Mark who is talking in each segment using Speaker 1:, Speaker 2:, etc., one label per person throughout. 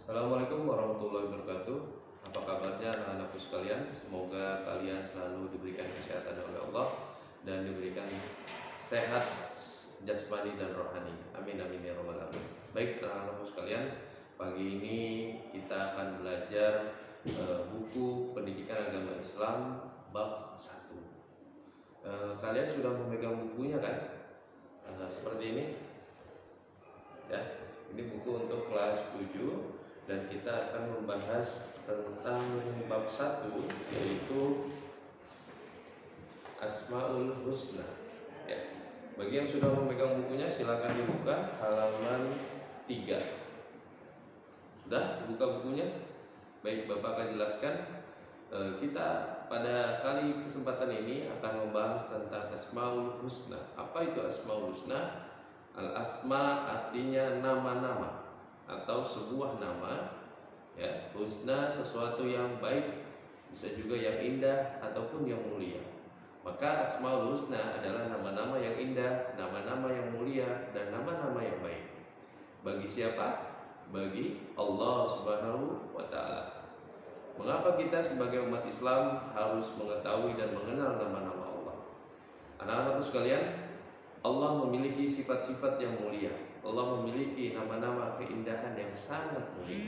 Speaker 1: Assalamualaikum warahmatullahi wabarakatuh. Apa kabarnya anak-anakku sekalian? Semoga kalian selalu diberikan kesehatan oleh Allah dan diberikan sehat jasmani dan rohani. Amin amin ya rabbal alamin. Baik anak-anakku sekalian, pagi ini kita akan belajar buku Pendidikan Agama Islam bab 1. Kalian sudah memegang bukunya kan? Seperti ini. Ya, ini buku untuk kelas 7. Dan kita akan membahas tentang bab 1, yaitu Asmaul Husna. Ya. Bagi yang sudah memegang bukunya silakan dibuka halaman 3. Sudah buka bukunya? Baik, Bapak akan jelaskan. Kita pada kali kesempatan ini akan membahas tentang Asmaul Husna. Apa itu Asmaul Husna? Al-asma artinya nama-nama atau sebuah nama, ya. Husna sesuatu yang baik, bisa juga yang indah ataupun yang mulia. Maka Asmaul Husna adalah nama-nama yang indah, nama-nama yang mulia, dan nama-nama yang baik. Bagi siapa? Bagi Allah Subhanahu wa Ta'ala. Mengapa kita sebagai umat Islam harus mengetahui dan mengenal nama-nama Allah? Anak-anakku sekalian, Allah memiliki sifat-sifat yang mulia. Allah memiliki nama-nama keindahan yang sangat mulia.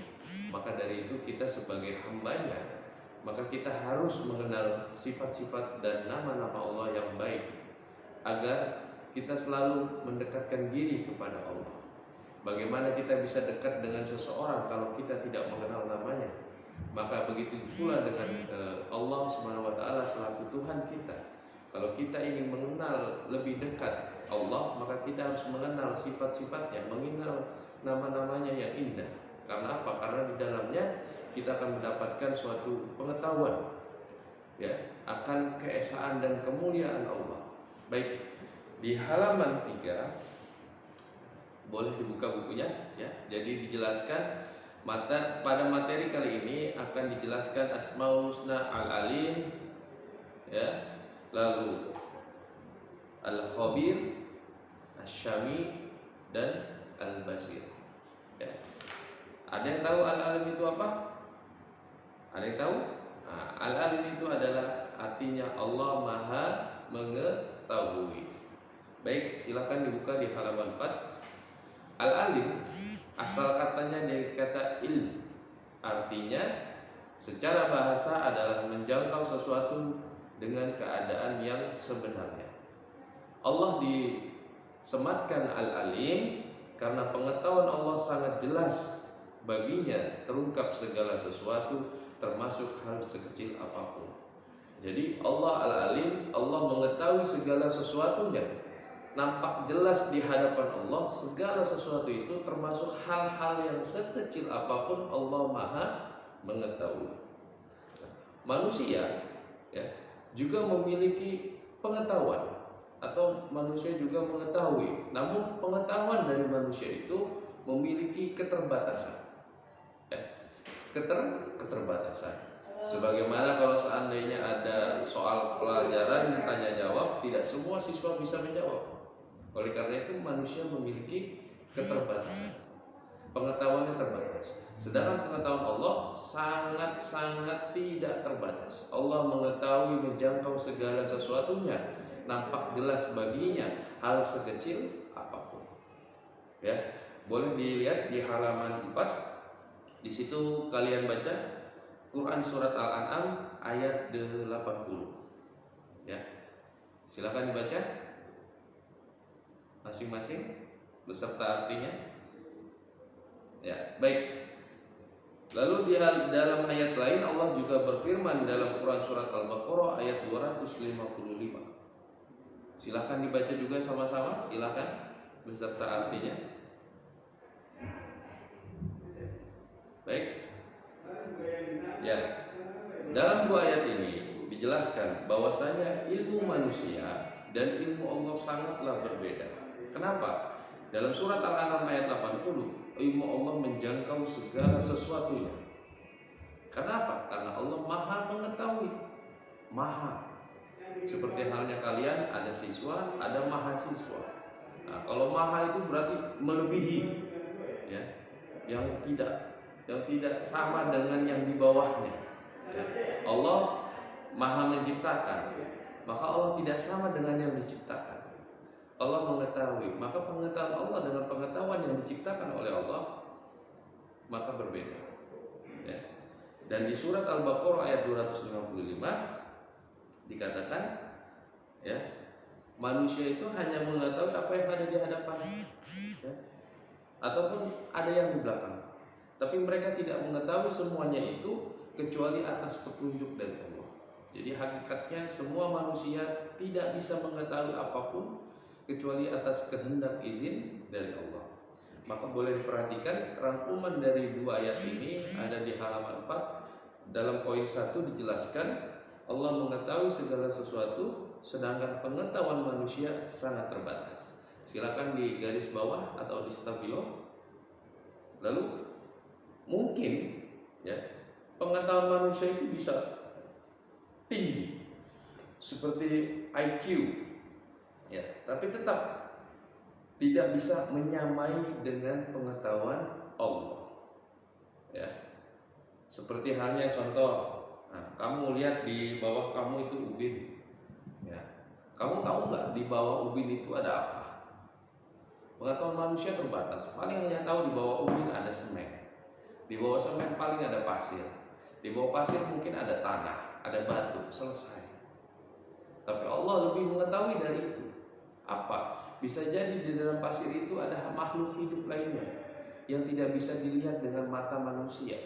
Speaker 1: Maka dari itu kita sebagai hambanya, maka kita harus mengenal sifat-sifat dan nama-nama Allah yang baik, agar kita selalu mendekatkan diri kepada Allah. Bagaimana kita bisa dekat dengan seseorang kalau kita tidak mengenal namanya? Maka begitu pula dengan Allah Subhanahu wa Ta'ala selaku Tuhan kita. Kalau kita ingin mengenal lebih dekat Allah, maka kita harus mengenal sifat-sifatnya, mengenal nama-namanya yang indah. Karena apa? Karena di dalamnya kita akan mendapatkan suatu pengetahuan, ya, akan keesaan dan kemuliaan Allah. Baik, di halaman 3 boleh dibuka bukunya, ya. Jadi dijelaskan pada materi kali ini akan dijelaskan Asmaul Husna Al-Alim, ya, lalu Al-Khabir, Asy-Syami, dan Al-Basir. Ya. Ada yang tahu Al-Alim itu apa? Ada yang tahu? Nah, Al-Alim itu adalah artinya Allah Maha Mengetahui. Baik, silakan dibuka di halaman 4. Al-Alim asal katanya dari kata ilm. Artinya secara bahasa adalah menjangkau sesuatu dengan keadaan yang sebenarnya. Allah disematkan Al-Alim karena pengetahuan Allah sangat jelas baginya, terungkap segala sesuatu termasuk hal sekecil apapun. Jadi Allah Al-Alim, Allah mengetahui segala sesuatunya, nampak jelas di hadapan Allah. Segala sesuatu itu termasuk hal-hal yang sekecil apapun Allah Maha Mengetahui. Manusia, ya, juga memiliki pengetahuan, atau manusia juga mengetahui. Namun pengetahuan dari manusia itu memiliki keterbatasan, keterbatasan. Sebagaimana kalau seandainya ada soal pelajaran tanya jawab, tidak semua siswa bisa menjawab. Oleh karena itu manusia memiliki keterbatasan, pengetahuannya terbatas. Sedangkan pengetahuan Allah sangat-sangat tidak terbatas. Allah mengetahui, menjangkau segala sesuatunya, nampak jelas baginya hal sekecil apapun. Ya, boleh dilihat di halaman 4. Di situ kalian baca Quran surat Al-An'am ayat 80. Ya. Silakan dibaca masing-masing beserta artinya. Ya, baik. Lalu di dalam ayat lain Allah juga berfirman dalam Quran surat Al-Baqarah ayat 255. Silakan dibaca juga sama-sama, silakan beserta artinya. Baik. Ya. Dalam dua ayat ini dijelaskan bahwasanya ilmu manusia dan ilmu Allah sangatlah berbeda. Kenapa? Dalam surat Al-An'am ayat 80, ilmu Allah menjangkau segala sesuatunya. Kenapa? Karena Allah Maha Mengetahui. Maha. Seperti halnya kalian ada siswa, ada mahasiswa. Nah, kalau maha itu berarti melebihi, ya, yang tidak yang tidak sama dengan yang di bawahnya. Ya. Allah Maha menciptakan, maka Allah tidak sama dengan yang diciptakan. Allah mengetahui, maka pengetahuan Allah dengan pengetahuan yang diciptakan oleh Allah maka berbeda. Ya. Dan di surat Al-Baqarah ayat 255 dikatakan, ya, manusia itu hanya mengetahui apa yang ada di hadapan, ya, ataupun ada yang di belakang. Tapi mereka tidak mengetahui semuanya itu kecuali atas petunjuk dari Allah. Jadi hakikatnya semua manusia tidak bisa mengetahui apapun kecuali atas kehendak izin dari Allah. Maka boleh diperhatikan rangkuman dari dua ayat ini ada di halaman 4. Dalam poin 1 dijelaskan Allah mengetahui segala sesuatu, sedangkan pengetahuan manusia sangat terbatas. Silakan di garis bawah atau di stabilo. Lalu mungkin, ya, pengetahuan manusia itu bisa tinggi seperti IQ, ya, tapi tetap tidak bisa menyamai dengan pengetahuan Allah, ya. Seperti halnya contoh, nah, kamu lihat di bawah kamu itu ubin, ya. Kamu tahu nggak di bawah ubin itu ada apa? Pengetahuan manusia terbatas, paling hanya tahu di bawah ubin ada semen. Di bawah semen paling ada pasir. Di bawah pasir mungkin ada tanah, ada batu, selesai. Tapi Allah lebih mengetahui dari itu. Apa? Bisa jadi di dalam pasir itu ada makhluk hidup lainnya yang tidak bisa dilihat dengan mata manusia.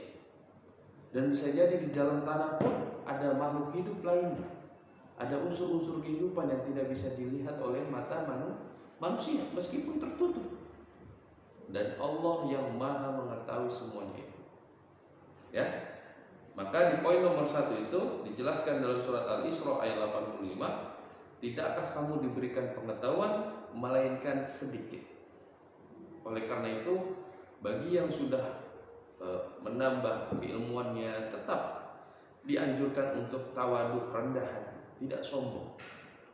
Speaker 1: Dan bisa jadi di dalam tanah pun ada makhluk hidup lainnya. Ada unsur-unsur kehidupan yang tidak bisa dilihat oleh mata manusia meskipun tertutup. Dan Allah yang Maha mengetahui semuanya itu. Ya. Maka di poin nomor 1 itu dijelaskan dalam surat Al-Isra ayat 85, tidakkah kamu diberikan pengetahuan melainkan sedikit. Oleh karena itu bagi yang sudah menambah keilmuannya tetap dianjurkan untuk tawaduk, rendah hati, tidak sombong.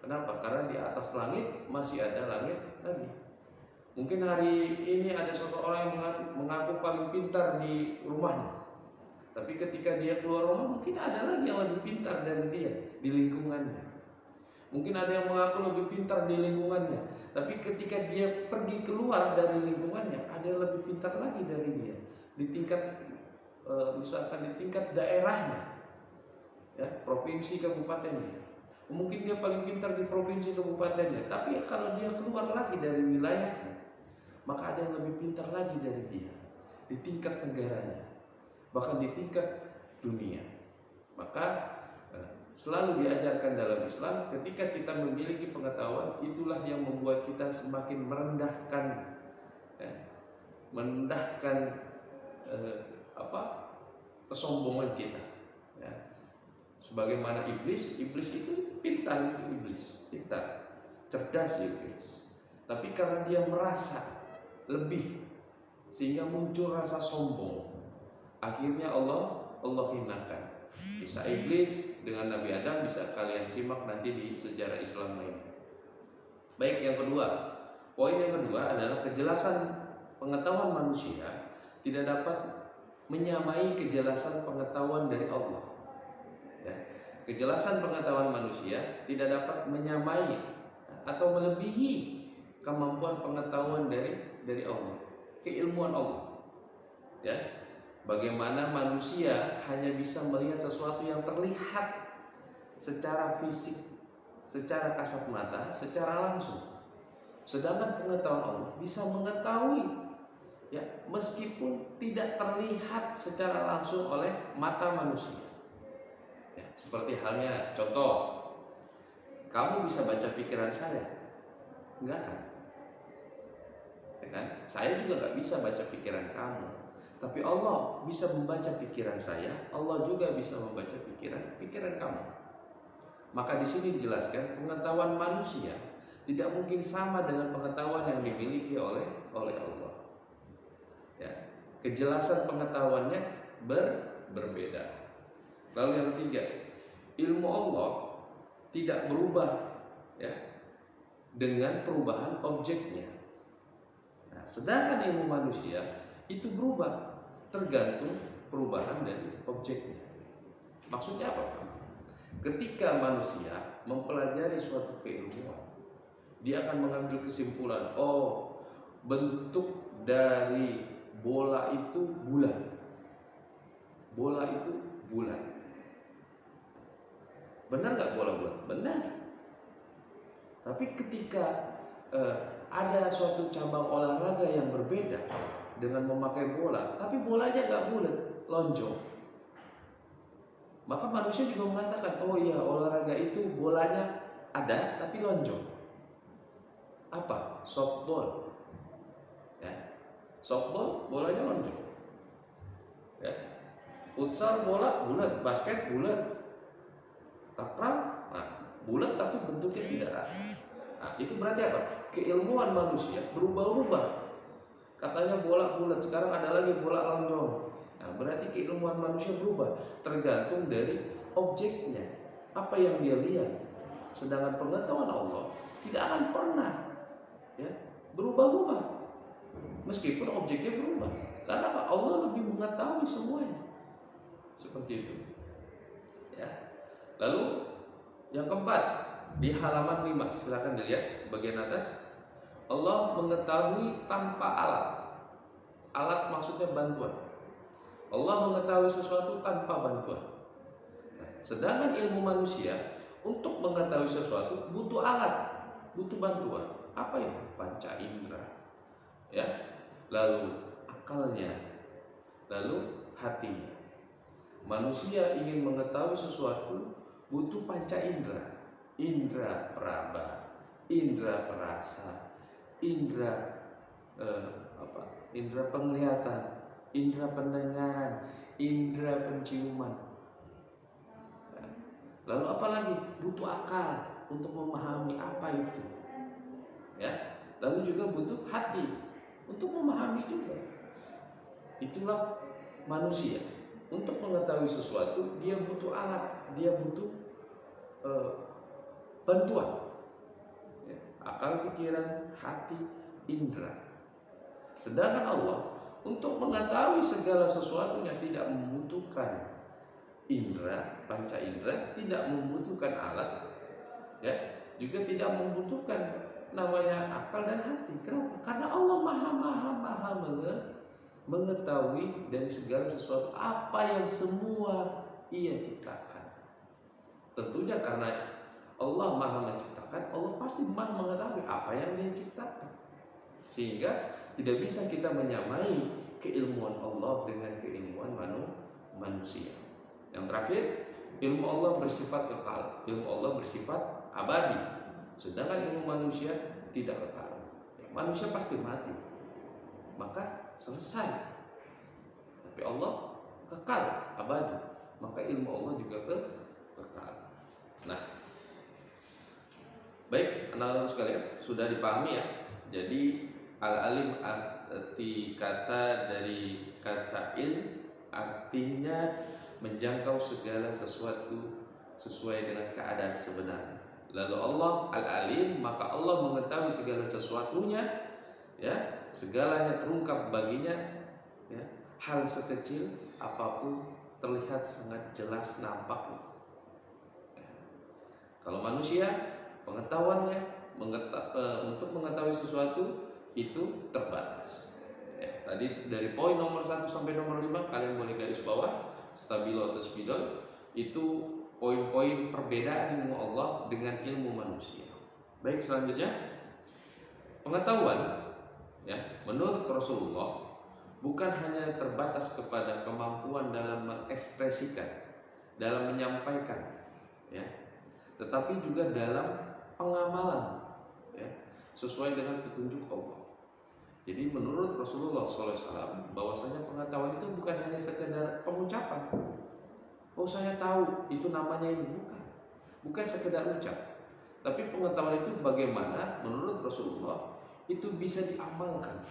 Speaker 1: Kenapa? Karena di atas langit masih ada langit lagi. Mungkin hari ini ada satu orang yang mengaku paling pintar di rumahnya, tapi ketika dia keluar rumah mungkin ada lagi yang lebih pintar dari dia di lingkungannya. Mungkin ada yang mengaku lebih pintar di lingkungannya, tapi ketika dia pergi keluar dari lingkungannya ada yang lebih pintar lagi dari dia di tingkat misalkan di tingkat daerahnya, ya, provinsi kabupatennya. Mungkin dia paling pintar di provinsi kabupatennya, tapi kalau dia keluar lagi dari wilayahnya, maka ada yang lebih pintar lagi dari dia di tingkat negaranya, bahkan di tingkat dunia. Maka selalu diajarkan dalam Islam, ketika kita memiliki pengetahuan, itulah yang membuat kita semakin merendahkan, ya, kesombongan kita, ya. Sebagaimana iblis itu pintar, pintar, cerdas iblis. Tapi karena dia merasa lebih, sehingga muncul rasa sombong. Akhirnya Allah hinakan. Kisah iblis dengan Nabi Adam bisa kalian simak nanti di sejarah Islam lainnya. Baik, yang kedua, poin yang kedua adalah kejelasan pengetahuan manusia tidak dapat menyamai kejelasan pengetahuan dari Allah. Ya. Kejelasan pengetahuan manusia tidak dapat menyamai atau melebihi kemampuan pengetahuan dari Allah, keilmuan Allah. Ya. Bagaimana manusia hanya bisa melihat sesuatu yang terlihat secara fisik, secara kasat mata, secara langsung. Sedangkan pengetahuan Allah bisa mengetahui, ya, meskipun tidak terlihat secara langsung oleh mata manusia. Ya, seperti halnya contoh, kamu bisa baca pikiran saya? Enggak kan? Ya kan? Saya juga nggak bisa baca pikiran kamu. Tapi Allah bisa membaca pikiran saya, Allah juga bisa membaca pikiran kamu. Maka di sini dijelaskan pengetahuan manusia tidak mungkin sama dengan pengetahuan yang dimiliki oleh Allah. Ya, kejelasan pengetahuannya berbeda. Lalu yang ketiga, ilmu Allah tidak berubah, ya, dengan perubahan objeknya. Nah, sedangkan ilmu manusia itu berubah tergantung perubahan dari objeknya. Maksudnya apa, Pak? Ketika manusia mempelajari suatu keilmuan, dia akan mengambil kesimpulan, oh, bentuk dari bola itu bulan. Bola itu bulan. Benar nggak bola bulan? Benar. Tapi ketika ada suatu cabang olahraga yang berbeda dengan memakai bola, tapi bolanya nggak bulat, lonjong, maka manusia juga mengatakan, oh iya, olahraga itu bolanya ada tapi lonjong. Apa? Softball. Ya. Softball bolanya lonjong. Ya. Futsal bola bulat, basket bulat, takraw bulat tapi bentuknya tidak rata. Nah, itu berarti apa? Keilmuan manusia berubah-ubah. Katanya bola bulat, sekarang ada lagi bola lonjong. Nah, berarti keilmuan manusia berubah tergantung dari objeknya, apa yang dia lihat. Sedangkan pengetahuan Allah tidak akan pernah berubah-ubah meskipun objeknya berubah. Karena apa? Allah lebih mengetahui semuanya. Seperti itu. Ya. Lalu yang keempat, di halaman 5, silakan dilihat bagian atas. Allah mengetahui tanpa alat. Alat maksudnya bantuan. Allah mengetahui sesuatu tanpa bantuan. Sedangkan ilmu manusia untuk mengetahui sesuatu butuh alat, butuh bantuan. Apa itu? Panca indera. Ya. Lalu akalnya, lalu hatinya. Manusia ingin mengetahui sesuatu butuh panca indera. Indera peraba, indera perasa, indera indera penglihatan, indera pendengaran, indera penciuman. Lalu apa lagi? Butuh akal untuk memahami apa itu. Ya. Lalu juga butuh hati untuk memahami juga. Itulah manusia. Untuk mengetahui sesuatu dia butuh alat, dia butuh bantuan. Ya. Akal, pikiran, hati, indera. Sedangkan Allah untuk mengetahui segala sesuatunya tidak membutuhkan indera, panca indera, tidak membutuhkan alat, ya, juga tidak membutuhkan namanya akal dan hati. Kenapa? Karena Allah maha mengetahui dari segala sesuatu apa yang semua Ia ciptakan. Tentunya karena Allah maha menciptakan, Allah pasti maha mengetahui apa yang Dia ciptakan. Sehingga tidak bisa kita menyamai keilmuan Allah dengan keilmuan manusia. Yang terakhir, ilmu Allah bersifat kekal, ilmu Allah bersifat abadi. Sedangkan ilmu manusia tidak kekal. Manusia pasti mati, maka selesai. Tapi Allah kekal, abadi, maka ilmu Allah juga kekal. Nah, baik anak-anak sekalian, sudah dipahami ya. Jadi al-alim arti kata dari kata ilm artinya menjangkau segala sesuatu sesuai dengan keadaan sebenarnya. Lalu Allah al-alim, maka Allah mengetahui segala sesuatunya, ya, segalanya terungkap baginya, ya, hal sekecil apapun terlihat sangat jelas nampak. Ya. Kalau manusia pengetahuannya untuk mengetahui sesuatu itu terbatas. Ya, tadi dari poin nomor 1 sampai nomor 5 kalian boleh garis bawah, stabilo atau spidol, itu poin-poin perbedaan ilmu Allah dengan ilmu manusia. Baik, selanjutnya pengetahuan, ya, menurut Rasulullah bukan hanya terbatas kepada kemampuan dalam mengekspresikan, dalam menyampaikan, ya, tetapi juga dalam pengamalan, ya, sesuai dengan petunjuk Allah. Jadi menurut Rasulullah SAW bahwasanya pengetahuan itu bukan hanya sekedar pengucapan. Oh, saya tahu itu namanya ini, bukan sekedar ucap. Tapi pengetahuan itu bagaimana menurut Rasulullah itu bisa diamalkan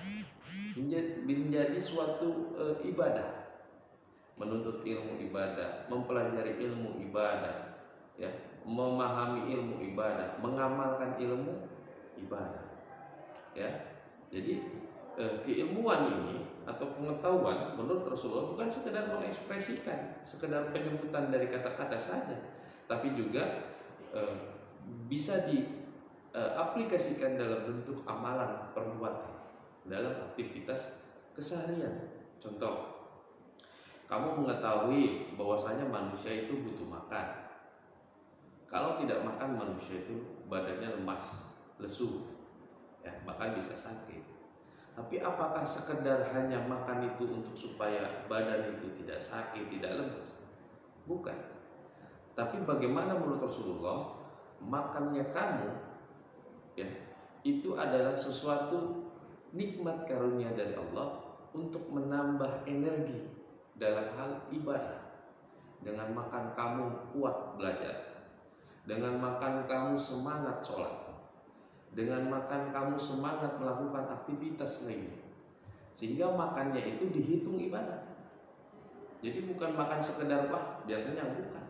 Speaker 1: menjadi suatu ibadah. Menuntut ilmu ibadah, mempelajari ilmu ibadah, ya, memahami ilmu ibadah, mengamalkan ilmu ibadah, ya. Jadi keilmuan ini atau pengetahuan menurut Rasulullah bukan sekedar mengekspresikan, sekedar penyebutan dari kata-kata saja, tapi juga bisa diaplikasikan dalam bentuk amalan perbuatan dalam aktivitas keseharian. Contoh, kamu mengetahui bahwasanya manusia itu butuh makan. Kalau tidak makan, manusia itu badannya lemas, lesu, ya, bahkan bisa sakit. Tapi apakah sekedar hanya makan itu untuk supaya badan itu tidak sakit, tidak lemas? Bukan. Tapi bagaimana menurut Rasulullah, makannya kamu, ya, itu adalah sesuatu nikmat karunia dari Allah untuk menambah energi dalam hal ibadah. Dengan makan kamu kuat belajar, dengan makan kamu semangat sholat, dengan makan kamu semangat melakukan aktivitas lainnya, sehingga makannya itu dihitung ibadah. Jadi bukan makan sekedar biar kenyang, bukan,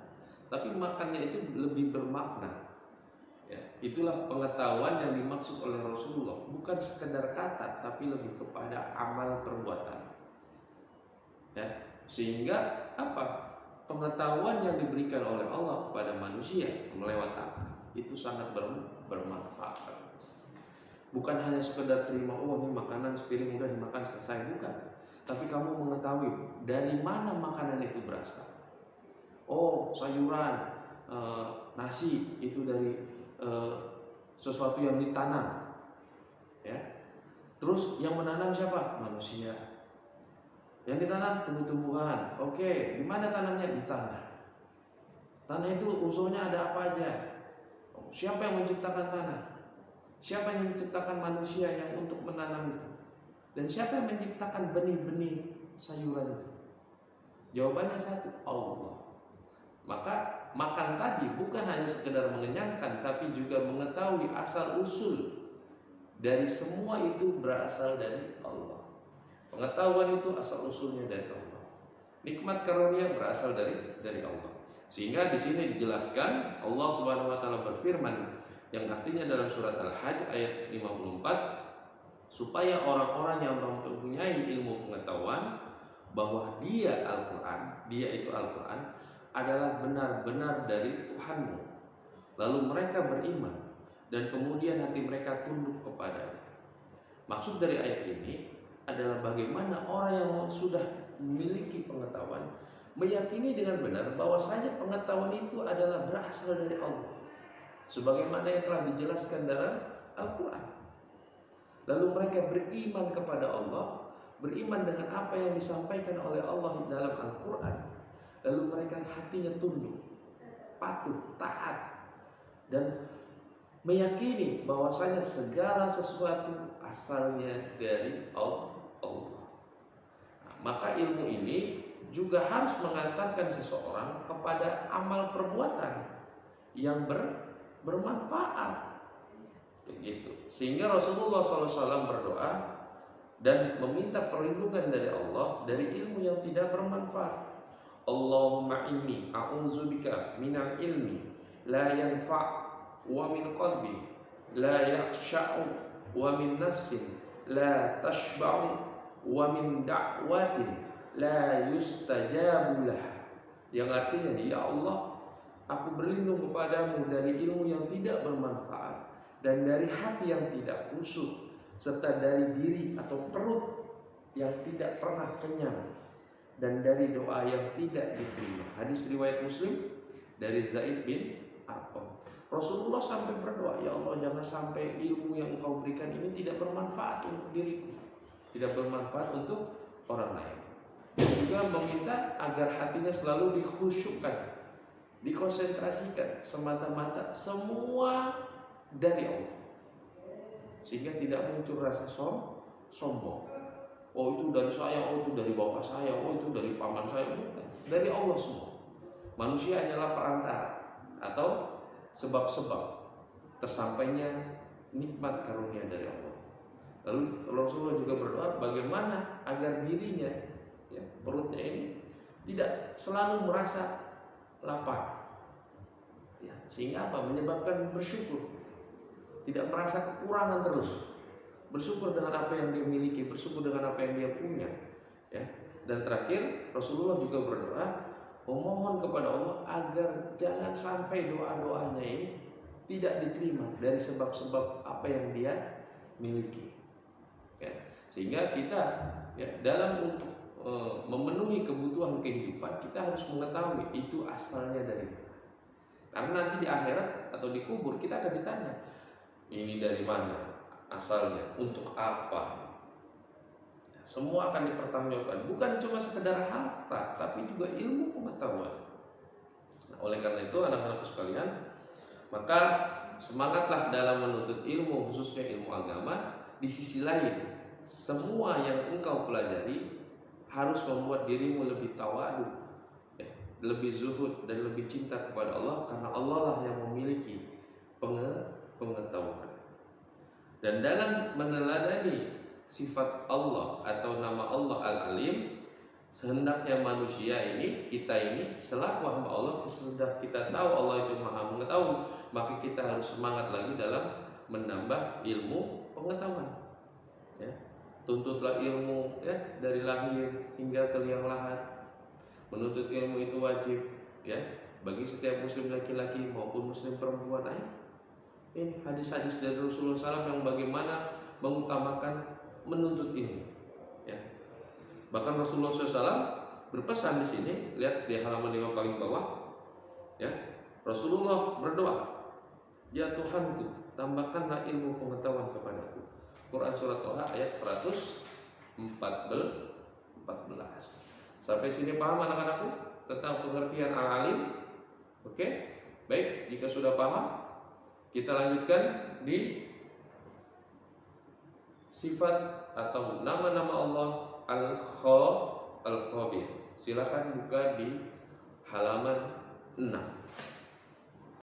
Speaker 1: tapi makannya itu lebih bermakna. Ya, itulah pengetahuan yang dimaksud oleh Rasulullah, bukan sekedar kata, tapi lebih kepada amal perbuatan. Ya, sehingga apa? Pengetahuan yang diberikan oleh Allah kepada manusia melewat akal itu sangat bermanfaat. Bukan hanya sekedar terima, oh ini makanan sepiring udah dimakan selesai, bukan. Tapi kamu mengetahui dari mana makanan itu berasal. Oh, sayuran, nasi itu dari sesuatu yang ditanam, ya. Terus yang menanam siapa? Manusia. Yang ditanam tumbuh-tumbuhan. Oke, di mana tanamnya? Di tanah. Tanah itu unsurnya ada apa aja? Siapa yang menciptakan tanah? Siapa yang menciptakan manusia yang untuk menanam itu? Dan siapa yang menciptakan benih-benih sayuran itu? Jawabannya satu, Allah. Maka makan tadi bukan hanya sekedar mengenyangkan, tapi juga mengetahui asal usul dari semua itu berasal dari Allah. Pengetahuan itu asal usulnya dari Allah. Nikmat karunia berasal dari Allah. Sehingga di sini dijelaskan Allah Subhanahu wa taala berfirman yang artinya dalam surat Al-Hajj ayat 54, supaya orang-orang yang mempunyai ilmu pengetahuan bahwa dia Al-Quran, dia itu Al-Quran adalah benar-benar dari Tuhanmu. Lalu mereka beriman dan kemudian hati mereka tunduk kepadanya. Maksud dari ayat ini adalah bagaimana orang yang sudah memiliki pengetahuan meyakini dengan benar bahwasanya pengetahuan itu adalah berasal dari Allah, sebagaimana yang telah dijelaskan dalam Al-Quran. Lalu mereka beriman kepada Allah, beriman dengan apa yang disampaikan oleh Allah dalam Al-Quran. Lalu mereka hatinya tunduk, patuh, taat, dan meyakini bahwasanya segala sesuatu asalnya dari Allah. Maka ilmu ini juga harus mengantarkan seseorang kepada amal perbuatan yang bermanfaat, begitu. Sehingga Rasulullah SAW berdoa dan meminta perlindungan dari Allah dari ilmu yang tidak bermanfaat. Allahumma inni a'udzubika minal ilmi la yanfa' wa min qalbi la yakhsha'u wa min nafsin la tashba'u wa min da'watin la yustajabu lah. Yang artinya, ya Allah, aku berlindung kepadamu dari ilmu yang tidak bermanfaat dan dari hati yang tidak khusyuk, serta dari diri atau perut yang tidak pernah kenyang, dan dari doa yang tidak diterima. Hadis riwayat Muslim dari Zaid bin Arqam. Rasulullah sampai berdoa, ya Allah, jangan sampai ilmu yang engkau berikan ini tidak bermanfaat untuk diriku, tidak bermanfaat untuk orang lain. Dan juga meminta agar hatinya selalu dikhusyukkan, dikonsentrasikan semata-mata semua dari Allah, sehingga tidak muncul rasa sombong. Oh itu dari saya, oh itu dari bapak saya, oh itu dari paman saya. Bukan, dari Allah semua. Manusia hanyalah perantara atau sebab-sebab tersampainya nikmat karunia dari Allah. Lalu Rasulullah juga berdoa bagaimana agar dirinya, ya, perutnya ini tidak selalu merasa lapar, ya, sehingga apa? Menyebabkan bersyukur, tidak merasa kekurangan terus, bersyukur dengan apa yang dia miliki, bersyukur dengan apa yang dia punya, Ya. Dan terakhir Rasulullah juga berdoa memohon kepada Allah agar jangan sampai doa-doanya ini tidak diterima dari sebab-sebab apa yang dia miliki. Ya. Sehingga kita ya dalam untuk memenuhi kebutuhan kehidupan kita harus mengetahui itu asalnya dari mana. Karena nanti di akhirat atau di kubur kita akan ditanya, ini dari mana asalnya, untuk apa. Semua akan dipertanggungjawabkan, bukan cuma sekedar harta, tapi juga ilmu pengetahuan. Nah, oleh karena itu anak-anakku sekalian, maka semangatlah dalam menuntut ilmu, khususnya ilmu agama. Di sisi lain, semua yang engkau pelajari harus membuat dirimu lebih tawadu, lebih zuhud dan lebih cinta kepada Allah, karena Allah lah yang memiliki pengetahuan. Dan dalam meneladani sifat Allah atau nama Allah Al-Alim, sehendaknya manusia ini, kita ini selaku hamba Allah, sudah kita tahu Allah itu Maha mengetahui, maka kita harus semangat lagi dalam menambah ilmu pengetahuan. Ya. Tuntutlah ilmu ya dari lahir hingga ke liang lahat. Menuntut ilmu itu wajib ya bagi setiap muslim laki-laki maupun muslim perempuan. Ini hadis-hadis dari Rasulullah SAW yang bagaimana mengutamakan menuntut ilmu. Ya. Bahkan Rasulullah SAW berpesan di sini, lihat di halaman 5 paling bawah. Ya, Rasulullah berdoa, ya Tuhanku, tambahkanlah ilmu pengetahuan kepadaku. Quran surat Toha ayat 114. Sampai sini paham anak-anakku tentang pengertian al-alim? Oke, baik. Jika sudah paham, kita lanjutkan di sifat atau nama-nama Allah Al-Khabir. Silakan buka di halaman 6.